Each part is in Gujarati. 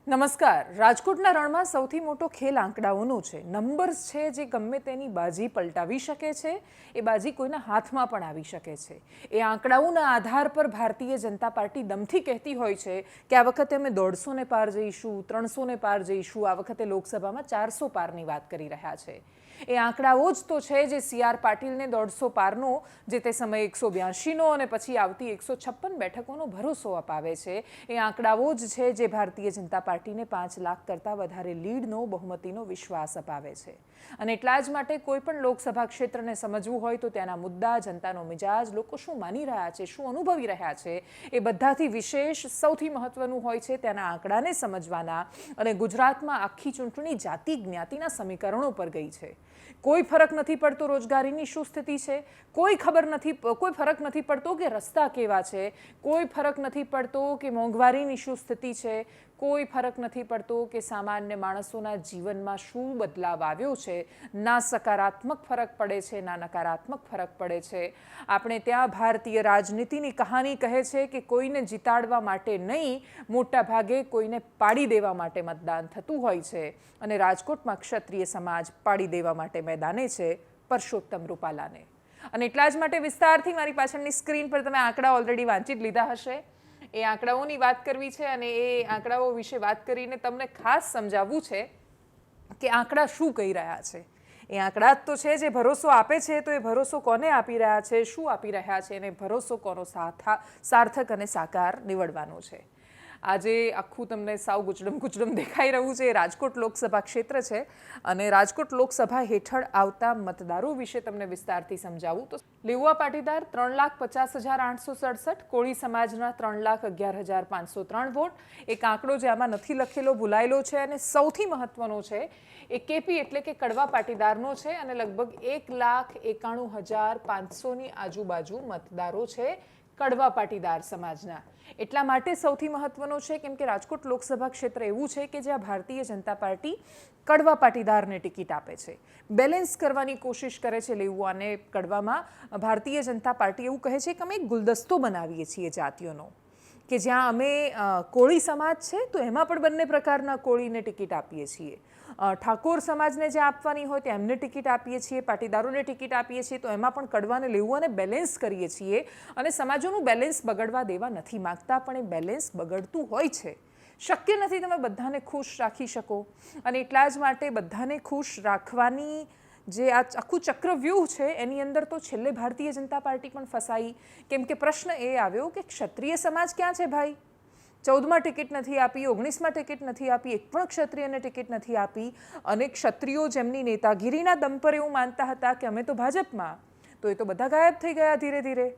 નમસ્કાર. રાજકોટના રણમાં સૌથી મોટો ખેલ આંકડાઓનો છે. નંબર્સ છે જે ગમે તેની બાજી પલટાવી શકે છે. એ બાજી કોઈના હાથમાં પણ આવી શકે છે. એ આંકડાઓના આધાર પર ભારતીય જનતા પાર્ટી દમથી કહેતી હોય છે કે આ વખતે અમે 150 પાર જઈશું, 300 પાર જઈશું. આ વખતે લોકસભામાં 400 પારની વાત કરી રહ્યા છે. એ આંકડાઓ જ તો છે જે સી.આર. પાટીલને 150 પારનો જે તે સમયે 182નો અને પછી આવતી 156 બેઠકોનો ભરોસો અપાવે છે. એ આંકડાઓ જ છે જે ભારતીય જનતા પાર્ટીને 5 લાખ કરતાં વધારે લીડનો બહુમતીનો વિશ્વાસ અપાવે છે. અને એટલા જ માટે કોઈ પણ લોકસભા ક્ષેત્રને સમજવું હોય તો ત્યાંના મુદ્દા, જનતાનો મિજાજ, લોકો શું માની રહ્યા છે, શું અનુભવી રહ્યા છે, એ બધાથી વિશેષ સૌથી મહત્વનું હોય છે ત્યાંના આંકડાને સમજવાના. અને ગુજરાતમાં આખી ચૂંટણી જાતિ જ્ઞાતિના સમીકરણો પર ગઈ છે. કોઈ ફરક નથી પડતો રોજગારીની શું સ્થિતિ છે, કોઈ ફરક નથી પડતો કે રસ્તા કેવા છે, કોઈ ફરક નથી પડતો કે મોંઘવારીની શું સ્થિતિ છે, કોઈ ફરક નથી પડતો કે સામાન્ય માણસોના જીવનમાં શું બદલાવ આવ્યો છે. ના સકારાત્મક ફરક પડે છે, ના નકારાત્મક ફરક પડે છે. આપણે ત્યાં ભારતીય રાજનીતિની કહાની કહે છે કે કોઈને જીતાડવા માટે નહીં, મોટા ભાગે કોઈને પાડી દેવા માટે મતદાન થતું હોય છે. અને રાજકોટમાં ક્ષત્રિય સમાજ પાડી દેવા માટે મેદાને છે પરસોત્તમ રૂપાલાને. અને એટલા જ માટે વિસ્તારથી મારી પાછળની સ્ક્રીન પર તમે આંકડા ઓલરેડી વાંચી જ લીધા હશે. એ આંકડાઓની વાત કરવી છે અને એ આંકડાઓ વિશે વાત કરીને તમને ખાસ સમજાવવું છે કે આંકડા શું કહી રહ્યા છે. એ આંકડા જ તો છે જે ભરોસો આપે છે. તો એ ભરોસો કોને આપી રહ્યા છે, શું આપી રહ્યા છે, અને ભરોસો કોનો સાર્થક અને સાકાર નીવડવાનો છે. આજે આખું તમને સાવ ગુચડમ દેખાઈ રહ્યું છે. રાજકોટ લોકસભા ક્ષેત્ર છે અને રાજકોટ લોકસભા હેઠળ આવતા મતદારો વિશે તમને વિસ્તારથી સમજાવું તો લેઉવા પાટીદાર 3,50,867, કોળી સમાજના 3,11,503 વોટ. એક આંકડો જે આમાં નથી લખેલો, ભૂલાયેલો છે અને સૌથી મહત્વનો છે એ કેપી એટલે કે કડવા પાટીદારનો છે અને લગભગ 1,91,500ની આજુબાજુ મતદારો છે કડવા પાટીદાર સમાજના. એટલા માટે સૌથી મહત્વનો છે કેમ કે રાજકોટ લોકસભા ક્ષેત્ર એવું છે કે જ્યાં ભારતીય જનતા પાર્ટી કડવા પાટીદારને ટિકિટ આપે છે. બેલેન્સ કરવાની કોશિશ કરે છે લેઉવા અને કડવામાં. ભારતીય જનતા પાર્ટી એવું કહે છે કે અમે એક ગુલદસ્તો બનાવીએ છીએ જાતિઓનો, કે જ્યાં અમે કોળી સમાજ છે તો એમાં પણ બંને પ્રકારના કોળીને ટિકિટ આપીએ છીએ. ઠાકોર સમાજને જે આપવાની હોય તો એમને ટિકિટ આપીએ છીએ, પાટીદારોને ટિકિટ આપીએ છીએ, તો એમાં પણ કડવાને લેઉવાને બેલેન્સ કરીએ છીએ. અને સમાજોનું બેલેન્સ બગડવા દેવા નથી માગતા, પણ એ બેલેન્સ બગડતું હોય છે. શક્ય નથી તમે બધાને ખુશ રાખી શકો. અને એટલા જ માટે બધાને ખુશ રાખવાની જે આ આખું ચક્રવ્યૂહ છે એની અંદર તો છેલ્લે ભારતીય જનતા પાર્ટી પણ ફસાઈ. કેમ કે પ્રશ્ન એ આવ્યો કે ક્ષત્રિય સમાજ ક્યાં છે ભાઈ? 14માં ટિકિટ નથી આપી, 19માં ટિકિટ નથી આપી, એક પણ ક્ષત્રિયને ટિકિટ નથી આપી. અને ક્ષત્રિયો જેમની નેતાગીરીના દમ પર એવું માનતા હતા કે અમે તો ભાજપમાં, તો એ તો બધા ગાયબ થઈ ગયા ધીરે ધીરે.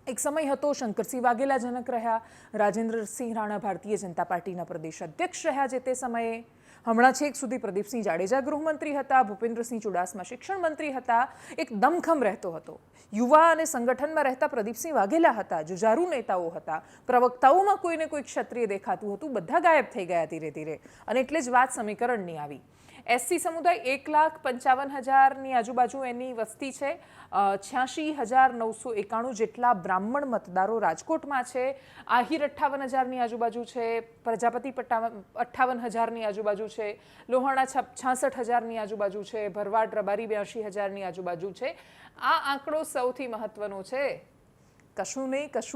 એક સમય હતો શંકરસિંહ વાઘેલા જનક રહ્યા, રાજેન્દ્રસિંહ રાણા ભારતીય જનતા પાર્ટીના પ્રદેશ અધ્યક્ષ રહ્યા જે તે સમયે. હમણાં છેક સુધી પ્રદીપસિંહ જાડેજા ગૃહમંત્રી હતા, ભૂપેન્દ્રસિંહ ચુડાસમા શિક્ષણ મંત્રી હતા. એક દમખમ રહેતો હતો. યુવા અને સંગઠનમાં રહેતા પ્રદીપસિંહ વાઘેલા હતા, જુજારુ નેતાઓ હતા, પ્રવક્તાઓમાં કોઈને કોઈ ક્ષત્રિય દેખાતું હતું. બધા ગાયબ થઈ ગયા ધીરે ધીરે. અને એટલે જ વાત સમીકરણની આવી. એસસી સમુદાય 1,55,000ની આજુબાજુ એની વસ્તી છે. 86,991 જેટલા બ્રાહ્મણ મતદારો રાજકોટમાં છે. આહિર 58,000ની આજુબાજુ છે. પ્રજાપતિ 58,000ની આજુબાજુ છે. લોહાણા 66,000ની આજુબાજુ છે. ભરવાડ રબારી 82,000ની આજુબાજુ છે. આ આંકડો સૌથી મહત્વનો છે. કશું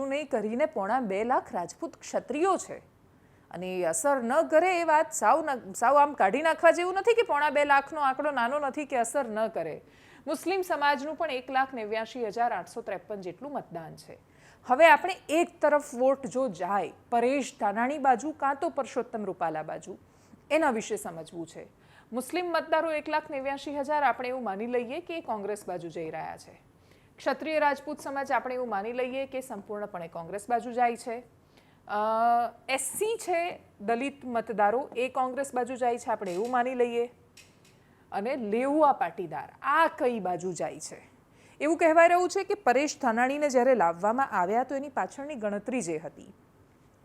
નહીં કરીને 2.5 લાખ રાજપૂત ક્ષત્રિયો છે. અને એ અસર ન કરે એ વાત સાવ આમ કાઢી નાખવા જેવું નથી કે 2.5 લાખનો આંકડો નાનો નથી કે અસર ન કરે. મુસ્લિમ સમાજનું પણ 1,89,853 જેટલું મતદાન છે. હવે આપણે એક તરફ વોટ જો જાય પરેશ ધાનાણી બાજુ કાં તો પરસોત્તમ રૂપાલા બાજુ, એના વિશે સમજવું છે. મુસ્લિમ મતદારો 1,89,000 આપણે એવું માની લઈએ કે કોંગ્રેસ બાજુ જઈ રહ્યા છે. ક્ષત્રિય રાજપૂત સમાજ આપણે એવું માની લઈએ કે સંપૂર્ણપણે કોંગ્રેસ બાજુ જાય છે. એસસી છે દલિત મતદારો એ કોંગ્રેસ બાજુ જાય છે આપણે એવું માની લઈએ. અને લેઉવા પાટીદાર આ કઈ બાજુ જાય છે એવું કહેવાય રહ્યું છે કે પરેશ ધાનાણીને જ્યારે લાવવામાં આવ્યા તો એની પાછળની ગણતરી જે હતી,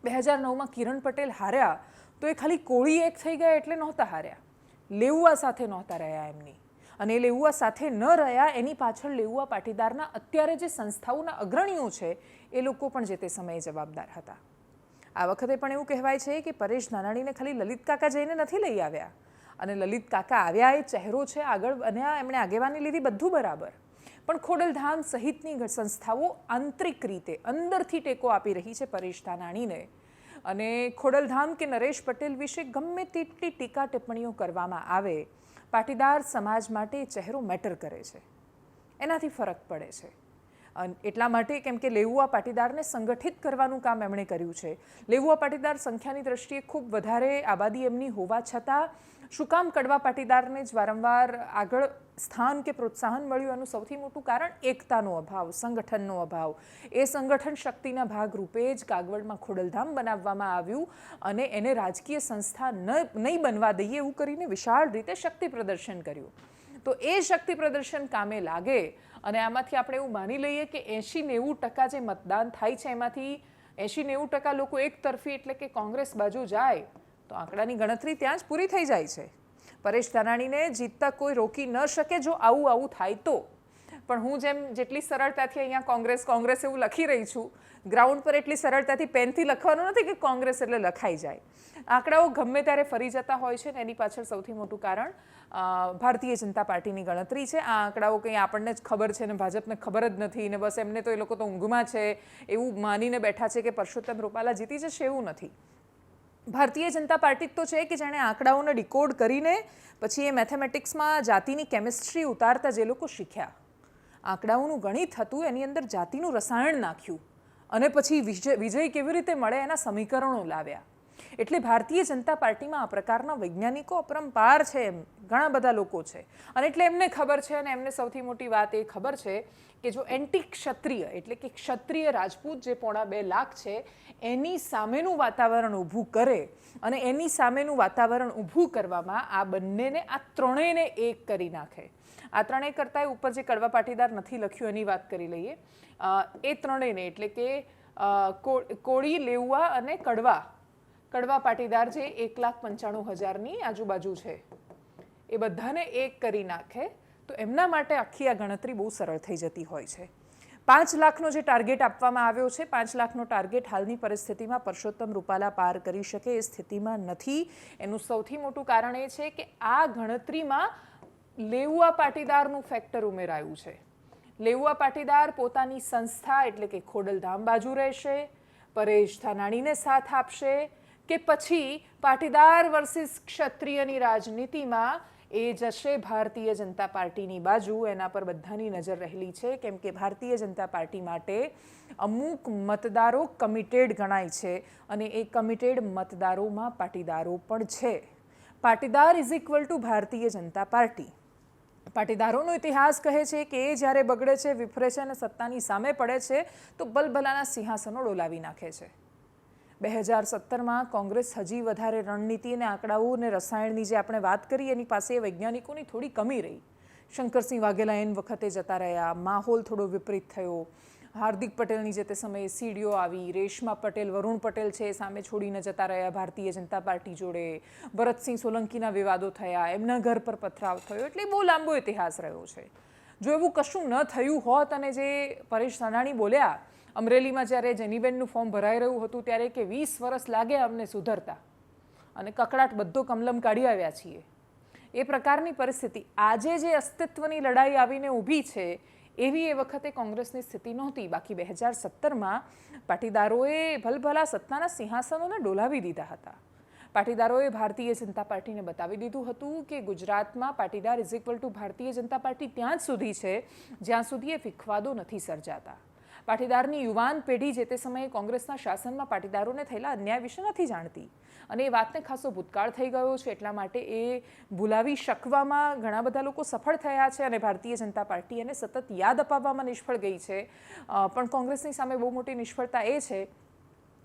2009માં કિરણ પટેલ હાર્યા તો એ ખાલી કોળી એક થઈ ગયા એટલે નહોતા હાર્યા, લેઉવા સાથે નહોતા રહ્યા એમની. અને એ લેઉવા સાથે ન રહ્યા એની પાછળ લેઉવા પાટીદારના અત્યારે જે સંસ્થાઓના અગ્રણીઓ છે એ લોકો પણ જે તે સમયે જવાબદાર હતા. આ વખતે પણ એવું કહેવાય છે કે પરેશ ધાનાણીને ખાલી લલિત કાકા જઈને નથી લઈ આવ્યા, અને લલિત કાકા આવ્યા એ ચહેરો છે, આગળ બન્યા, એમણે આગેવાની લીધી, બધું બરાબર, પણ ખોડલધામ સહિતની સંસ્થાઓ આંતરિક રીતે અંદરથી ટેકો આપી રહી છે પરેશ ધાનાણીને, અને ખોડલધામ કે નરેશ પટેલ વિશે ગમે તેટલી ટીકા ટિપ્પણીઓ કરવામાં આવે, પાટીદાર સમાજ માટે ચહેરો મેટર કરે છે, એનાથી ફરક પડે છે. એટલા માટે કેમ કે લેઉવા પાટીદારને સંગઠિત કરવાનું કામ એમણે કર્યું છે. લેઉવા પાટીદાર સંખ્યાની દ્રષ્ટિએ ખૂબ વધારે આબાદી એમની હોવા છતાં શું કામ કડવા પાટીદારને જ વારંવાર આગળ સ્થાન કે પ્રોત્સાહન મળ્યું? એનું સૌથી મોટું કારણ એકતાનો અભાવ, સંગઠનનો અભાવ. એ સંગઠન શક્તિના ભાગરૂપે જ કાગવડમાં ખોડલધામ બનાવવામાં આવ્યું, અને એને રાજકીય સંસ્થા નહીં બનવા દઈએ એવું કરીને વિશાળ રીતે શક્તિ પ્રદર્શન કર્યું. તો એ શક્તિ પ્રદર્શન કામે લાગે, અને આમાંથી આપણે એવું માની લઈએ કે 80-90% જે મતદાન થાય છે એમાંથી 80-90% લોકો એક તરફી એટલે કે કોંગ્રેસ બાજુ જાય, તો આંકડાની ગણતરી ત્યાં જ પૂરી થઈ જાય છે. પરેશ ધાનાણીને જીતતા કોઈ રોકી ન શકે જો આવું થાય તો. પણ હું જેટલી સરળતાથી અહીંયા કોંગ્રેસ એવું લખી રહી છું, ગ્રાઉન્ડ પર એટલી સરળતાથી પેનથી લખવાનું નથી કે કોંગ્રેસ એટલે લખાઈ જાય. આંકડાઓ ગમે ત્યારે ફરી જતા હોય છે, ને એની પાછળ સૌથી મોટું કારણ ભારતીય જનતા પાર્ટીની ગણતરી છે. આ આંકડાઓ કંઈ આપણને જ ખબર છે ને ભાજપને ખબર જ નથી, ને બસ એમને તો એ લોકો તો ઊંઘમાં છે એવું માનીને બેઠા છે કે પરસોત્તમ રૂપાલા જીતી જશે, એવું નથી. ભારતીય જનતા પાર્ટી તો છે કે જેણે આંકડાઓને ડિકોડ કરીને પછી એ મેથેમેટિક્સમાં જાતિની કેમિસ્ટ્રી ઉતારતા જે લોકો શીખ્યા, આંકડાઓનું ગણિત હતું, એની અંદર જાતિનું રસાયણ નાખ્યું, અને પછી વિજય કેવી રીતે મળે એના સમીકરણો લાવ્યા. એટલે ભારતીય જનતા પાર્ટીમાં આ પ્રકારના વૈજ્ઞાનિકો અપરંપાર છે, ઘણા બધા લોકો છે, અને એટલે એમને ખબર છે, અને એમને સૌથી મોટી વાત એ ખબર છે કે જો એન્ટી ક્ષત્રિય એટલે કે ક્ષત્રિય રાજપૂત જે 2.5 લાખ છે એની સામેનું વાતાવરણ ઊભું કરે, અને એની સામેનું વાતાવરણ ઊભું કરવામાં આ બંનેને, આ ત્રણેયને એક કરી નાખે. આ ત્રણેય કરતાં ઉપર જે કડવા પાટીદાર નથી લખ્યું એની વાત કરી લઈએ. એ ત્રણેયને એટલે કે કોળી, લેઉવા અને કડવા પાટીદાર જે 1,95,000ની આજુબાજુ છે, એ બધાને એક કરી નાખે, તો એમના માટે આખી આ ગણતરી બહુ સરળ થઈ જતી હોય છે. 5 લાખનો જે ટાર્ગેટ આપવામાં આવ્યો છે, 5 લાખનો ટાર્ગેટ હાલની પરિસ્થિતિમાં પરસોત્તમ રૂપાલા પાર કરી શકે એ સ્થિતિમાં નથી. એનું સૌથી મોટું કારણ એ છે કે આ ગણતરીમાં લેઉવા પાટીદારનું ફેક્ટર ઉમેરાયું છે. લેઉવા પાટીદાર પોતાની સંસ્થા એટલે કે ખોડલધામ બાજુ રહેશે, પરેશ ધાનાણીને સાથ આપશે, કે પછી પાટીદાર વર્સિસ ક્ષત્રિયની રાજનીતિમાં એ જશે ભારતીય જનતા પાર્ટીની બાજુ? એના પર બધાની નજર રહેલી છે, કેમ કે ભારતીય જનતા પાર્ટી માટે અમુક મતદારો કમિટેડ ગણાય છે, અને એ કમિટેડ મતદારોમાં પાટીદારો પણ છે. Patidar is equal to Bharatiya Janata party. પાટીદારોનો ઇતિહાસ કહે છે કે એ જ્યારે બગડે છે, વિફરે છે અને સત્તાની સામે પડે છે તો ભલભલાના સિંહાસનો ડોલાવી નાખે છે. 2017માં કોંગ્રેસ હજી વધારે રણનીતિ અને આંકડાઓ અને રસાયણની જે આપણે વાત કરી એની પાસે વૈજ્ઞાનિકોની થોડી કમી રહી. શંકરસિંહ વાઘેલા એન વખતે જતા રહ્યા, માહોલ થોડો વિપરીત થયો, હાર્દિક પટેલની જે તે સમયે સીડીઓ આવી, રેશમા પટેલ, વરુણ પટેલ છે સામે છોડીને જતા રહ્યા ભારતીય જનતા પાર્ટી જોડે, ભરતસિંહ સોલંકીના વિવાદો થયા, એમના ઘર પર પથરાવ થયો, એટલે બહુ લાંબો ઇતિહાસ રહ્યો છે. જો એવું કશું ન થયું હોત, અને જે પરેશ ધાનાણી બોલ્યા અમરેલીમાં જ્યારે જેનીબેનનું ફોર્મ ભરાઈ રહ્યું હતું ત્યારે કે 20 વર્ષ લાગે અમને સુધરતા, અને કકડાટ બધો કમલમ કાઢી આવ્યા છીએ, એ પ્રકારની પરિસ્થિતિ આજે જે અસ્તિત્વની લડાઈ આવીને ઊભી છે એવી એ વખતે કોંગ્રેસની સ્થિતિ નહોતી. બાકી 2017માં પાટીદારોએ ભલભલા સત્તાના સિંહાસનોને ડોલાવી દીધા હતા. પાટીદારોએ ભારતીય જનતા પાર્ટીને બતાવી દીધું હતું કે ગુજરાતમાં Patidar is equal to Bharatiya Janata party ત્યાં જ સુધી છે જ્યાં સુધી એ વિખવાદો નથી સર્જાતા. પાટીદારની યુવાન પેઢી જે તે સમયે કોંગ્રેસના શાસનમાં પાટીદારોને થયેલા અન્યાય વિશે નથી જાણતી, અને એ વાતને ખાસો ભૂતકાળ થઈ ગયો છે, એટલા માટે એ ભૂલાવી શકવામાં ઘણા બધા લોકો સફળ થયા છે, અને ભારતીય જનતા પાર્ટી એને સતત યાદ અપાવવામાં નિષ્ફળ ગઈ છે. પણ કોંગ્રેસની સામે બહુ મોટી નિષ્ફળતા એ છે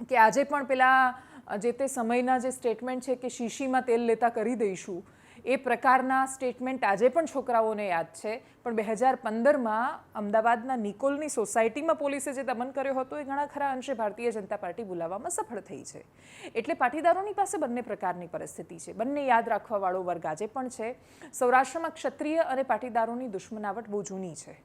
કે આજે પણ પેલા જે તે સમયના જે સ્ટેટમેન્ટ છે કે શીશીમાં તેલ લેતા કરી દઈશું, એ પ્રકારના સ્ટેટમેન્ટ આજે પણ છોકરાઓને યાદ છે. પણ 2015માં અમદાવાદના નિકોલની સોસાયટીમાં પોલીસે જે દમન કર્યો હતો એ ઘણા ખરા અંશે ભારતીય જનતા પાર્ટી બોલાવવામાં સફળ થઈ છે. એટલે પાટીદારોની પાસે બંને પ્રકારની પરિસ્થિતિ છે, બંને યાદ રાખવાવાળો વર્ગ આજે પણ છે. સૌરાષ્ટ્રમાં ક્ષત્રિય અને પાટીદારોની દુશ્મનાવટ બહુ જૂની છે,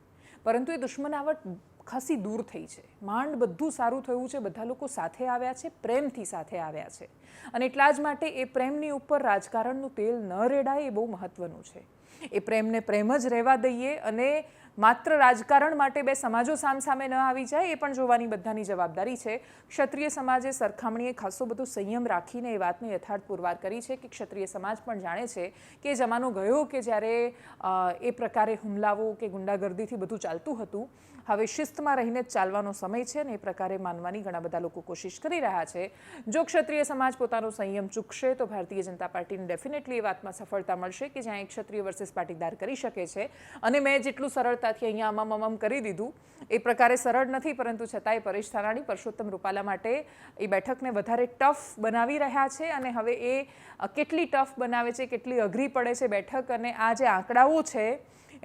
પરંતુ એ દુશ્મનાવટ ખાસી દૂર થઈ છે. માંડ બધું સારું થયું છે, બધા લોકો સાથે આવ્યા છે, પ્રેમથી સાથે આવ્યા છે, અને એટલા જ માટે એ પ્રેમની ઉપર રાજકારણનું તેલ ન રેડાય એ બહુ મહત્વનું છે. એ પ્રેમને પ્રેમ જ રહેવા દઈએ અને માત્ર રાજકારણ માટે બે સમાજો સામસામે ન આવી જાય એ પણ જોવાની બધાની જવાબદારી છે. ક્ષત્રિય સમાજે સરખામણીએ ખાસો બધો સંયમ રાખીને એ વાતને યથાર્થ પુરવાર કરી છે કે ક્ષત્રિય સમાજ પણ જાણે છે કે જમાનો ગયો કે જ્યારે એ પ્રકારે હુમલાઓ કે ગુંડાગર્દીથી બધું ચાલતું હતું. હવે શિસ્તમાં રહીને જ ચાલવાનો સમય છે અને એ પ્રકારે માનવાની ઘણા બધા લોકો કોશિશ કરી રહ્યા છે. જો ક્ષત્રિય સમાજ પોતાનો સંયમ ચૂકશે તો ભારતીય જનતા પાર્ટીને ડેફિનેટલી એ વાતમાં સફળતા મળશે કે જ્યાં એક ક્ષત્રિય વર્સિસ પાટીદાર કરી શકે છે. અને મેં જેટલું સરળતાથી અહીંયા અમમ કરી દીધું એ પ્રકારે સરળ નથી, પરંતુ છતાંય પરેશ ધાનાણી પરસોત્તમ રૂપાલા માટે એ બેઠકને વધારે ટફ બનાવી રહ્યા છે. અને હવે એ કેટલી ટફ બનાવે છે, કેટલી અઘરી પડે છે બેઠક, અને આ જે આંકડાઓ છે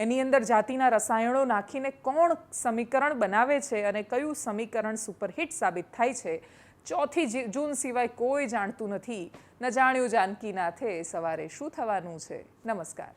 એની અંદર જાતિના રસાયણો નાખીને કોણ સમીકરણ બનાવે છે અને કયું સમીકરણ સુપરહિટ સાબિત થાય છે, 4 જૂન સિવાય કોઈ જાણતું નથી. ન જાણ્યું જાનકી નાથે સવારે શું થવાનું છે. નમસ્કાર.